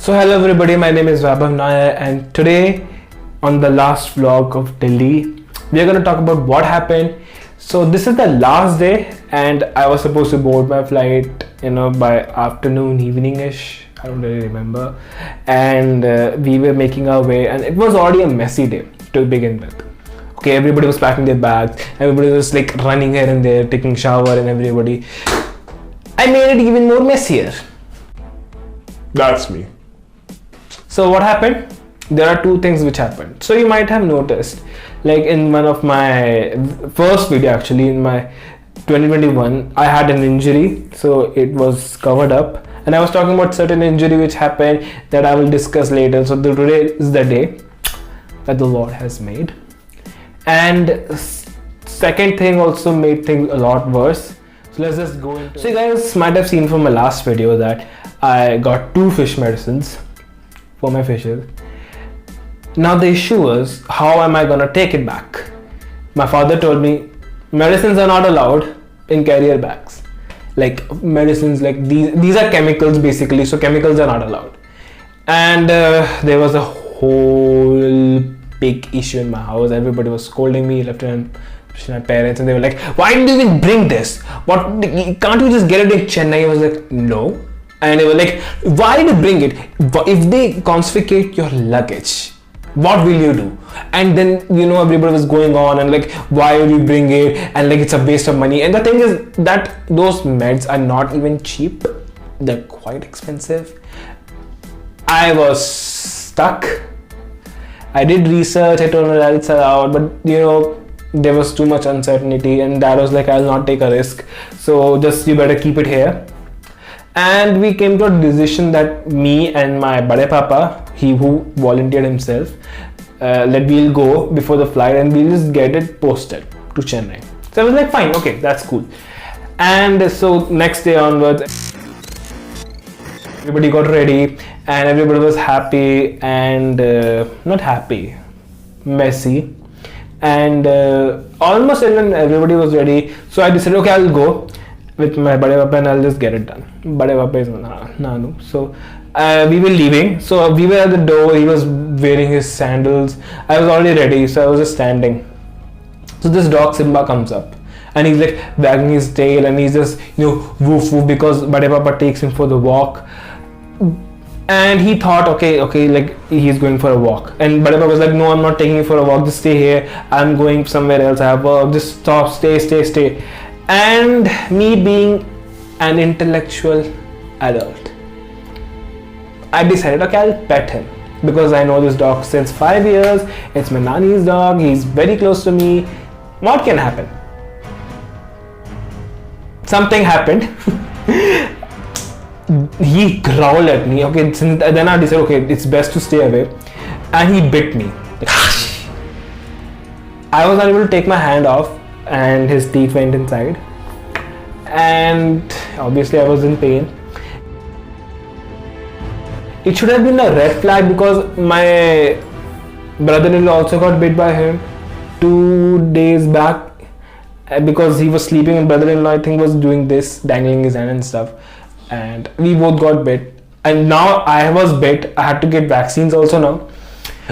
So hello everybody, my name is Vaibhav Nair and today on the last vlog of Delhi, we are going to talk about what happened. So this is the last day and I was supposed to board my flight, by afternoon, evening-ish, I don't really remember. And we were making our way and it was already a messy day to begin with. Okay, everybody was packing their bags, everybody was like running here and there, taking shower and everybody. I made it even more messier. That's me. So what happened? There are two things which happened. So you might have noticed, like in one of my first video actually, in my 2021, I had an injury. So it was covered up. And I was talking about certain injury which happened that I will discuss later. So today is the day that the Lord has made. And second thing also made things a lot worse. So let's just go into it. So you guys might have seen from my last video that I got 2 fish medicines for my fishes. Now the issue was, how am I gonna take it back? My father told me medicines are not allowed in carrier bags. Like medicines, like these are chemicals basically, so chemicals are not allowed. And there was a whole big issue in my house. Everybody was scolding me left and my parents, and they were like, why did you even bring this? What, can't you just get it in Chennai? I was like, no. And they were like, why did you bring it? If they confiscate your luggage, what will you do? And then everybody was going on and like, why will you bring it? And like, it's a waste of money. And the thing is that those meds are not even cheap, they're quite expensive. I was stuck. I did research, I told my dad it's allowed, but there was too much uncertainty, and dad was like, I'll not take a risk, so just you better keep it here. And we came to a decision that me and my Bade Papa, he who volunteered himself, we'll go before the flight and we'll just get it posted to Chennai. So I was like, fine, okay, that's cool. And so next day onwards, everybody got ready and everybody was happy and not happy, messy. And almost everybody was ready. So I decided, okay, I'll go with my Bade Papa and I'll just get it done. Bade Papa is Nanu. So we were leaving. So we were at the door. He was wearing his sandals. I was already ready. So I was just standing. So this dog Simba comes up and he's like wagging his tail and he's just woof woof because Bade Papa takes him for the walk. And he thought, okay, like he's going for a walk. And Bade Papa was like, no, I'm not taking you for a walk. Just stay here. I'm going somewhere else. I have work. Just stop. Stay. And me being an intellectual adult, I decided, okay, I'll pet him because I know this dog since 5 years. It's my nanny's dog. He's very close to me. What can happen? Something happened. He growled at me. Okay, then I decided, okay, it's best to stay away. And he bit me. I was unable to take my hand off and his teeth went inside. And obviously I was in pain. It should have been a red flag because my brother-in-law also got bit by him 2 days back because he was sleeping and brother-in-law I think was doing this, dangling his hand and stuff. And we both got bit, and now I was bit. I had to get vaccines also now.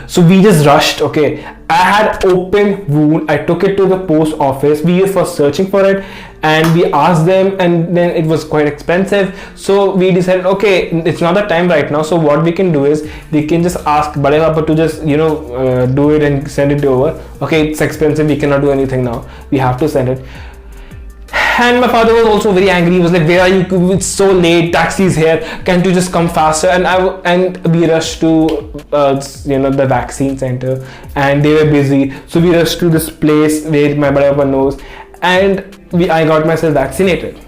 So we just rushed. Okay, I had open wound. I took it to the post office. We were first searching for it and we asked them, and then it was quite expensive. So we decided, okay, it's not the time right now. So what we can do is we can just ask Bade Papa to just do it and send it over. Okay, it's expensive. We cannot do anything now. We have to send it. And my father was also very angry. He was like, where are you? It's so late. Taxi's here. Can't you just come faster? And we rushed to the vaccine center, and they were busy. So we rushed to this place where my Bade Papa knows, and I got myself vaccinated.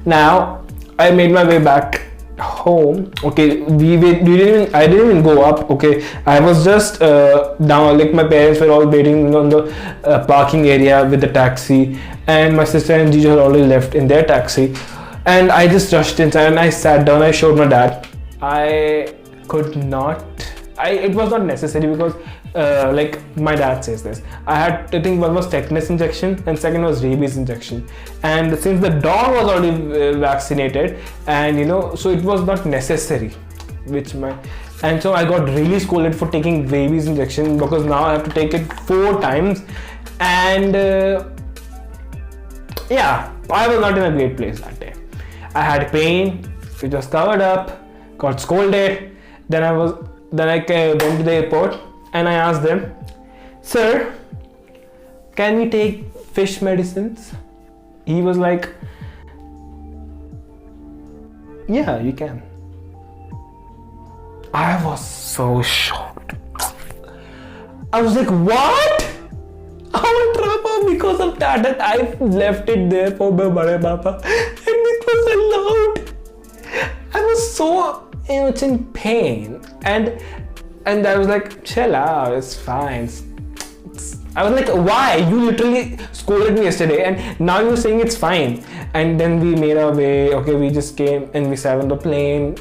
Now I made my way back home. Okay, I didn't even go up. Okay, I was just down. Like my parents were all waiting on the parking area with the taxi, and my sister and Gigi had already left in their taxi, and I just rushed inside and I sat down. I showed my dad. I could not. It was not necessary because like my dad says this, I think one was tetanus injection and second was rabies injection, and since the dog was already vaccinated, and so it was not necessary. and so I got really scolded for taking rabies injection, because now I have to take it 4 times, and yeah, I was not in a great place that day. I had pain, it was covered up, got scolded. Then I went to the airport and I asked them, "Sir, can we take fish medicines?" He was like, "Yeah, you can." I was so shocked. I was like, "What? I'm in trouble because of that, and I left it there for my bade papa, and it was allowed." I was so much in pain, and I was like, "Chill out, it's fine." I was like, "Why? You literally scolded me yesterday, and now you're saying it's fine." And then we made our way. Okay, we just came and we sat on the plane.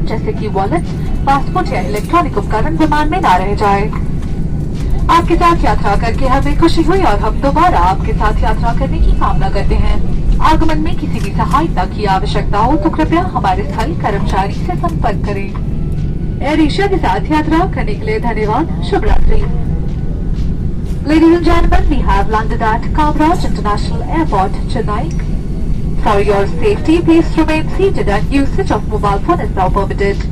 जैसे कि wallet, passport या electronic उपकरण विमान में ना रह जाए। आपके साथ यात्रा करके हमें खुशी हुई और हम दोबारा आपके साथ यात्रा करने की कामना करते हैं। आगमन में किसी भी सहायता की आवश्यकता हो तो कृपया हमारे स्थल कर्मचारी से संपर्क करें। एयर एशिया के साथ यात्रा करने के लिए धन्यवाद। शुभ रात्रि। Ladies and gentlemen, we have landed at Kamaraj International Airport, Chennai. For your safety, please remain seated and usage of mobile phone is now permitted.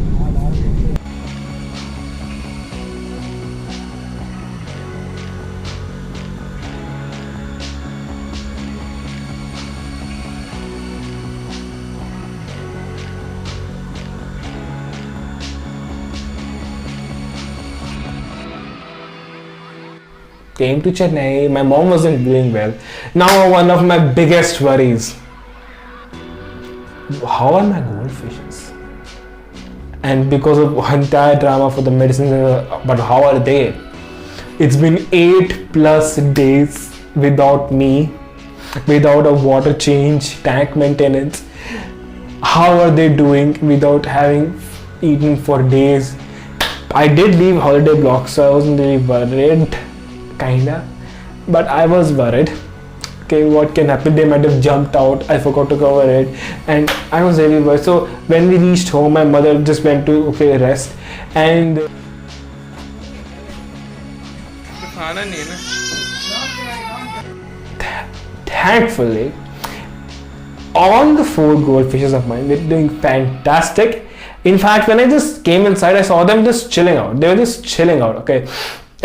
Came to Chennai, my mom wasn't doing well. Now one of my biggest worries, how are my goldfishes? And because of entire drama for the medicine, but how are they? It's been 8+ days without me, without a water change, tank maintenance. How are they doing without having eaten for days? I did leave holiday block, so I wasn't really worried, kinda, but I was worried. Okay, what can happen? They might have jumped out. I forgot to cover it, and I was really worried. So when we reached home, my mother just went to rest, and thankfully, all the 4 goldfishes of mine were doing fantastic. In fact, when I just came inside, I saw them just chilling out. They were just chilling out. Okay.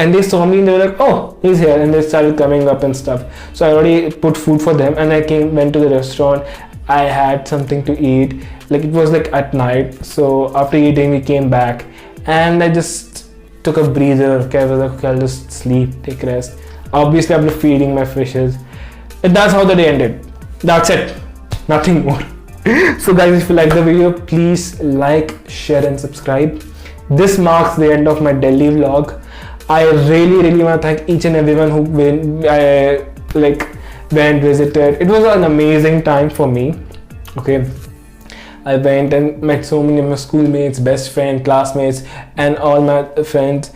And they saw me and they were like, "Oh, he's here," and they started coming up and stuff. So I already put food for them, and I went to the restaurant. I had something to eat. Like, it was like at night. So after eating, we came back, and I just took a breather. Okay, I was like, "Okay, I'll just sleep, take rest." Obviously, I've been feeding my fishes. And that's how the day ended. That's it. Nothing more. So guys, if you like the video, please like, share, and subscribe. This marks the end of my Delhi vlog. I really want to thank each and everyone who went, visited. It was an amazing time for me. Okay, I went and met so many of my schoolmates, best friends, classmates, and all my friends,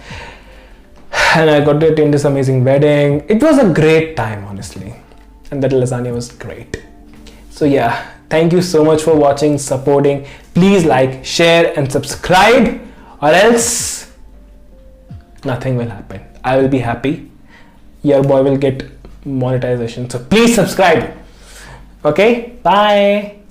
and I got to attend this amazing wedding. It was a great time, honestly, and that lasagna was great. So yeah, thank you so much for watching, supporting. Please like, share, and subscribe, or else nothing will happen. I will be happy. Your boy will get monetization. So please subscribe. Okay? Bye.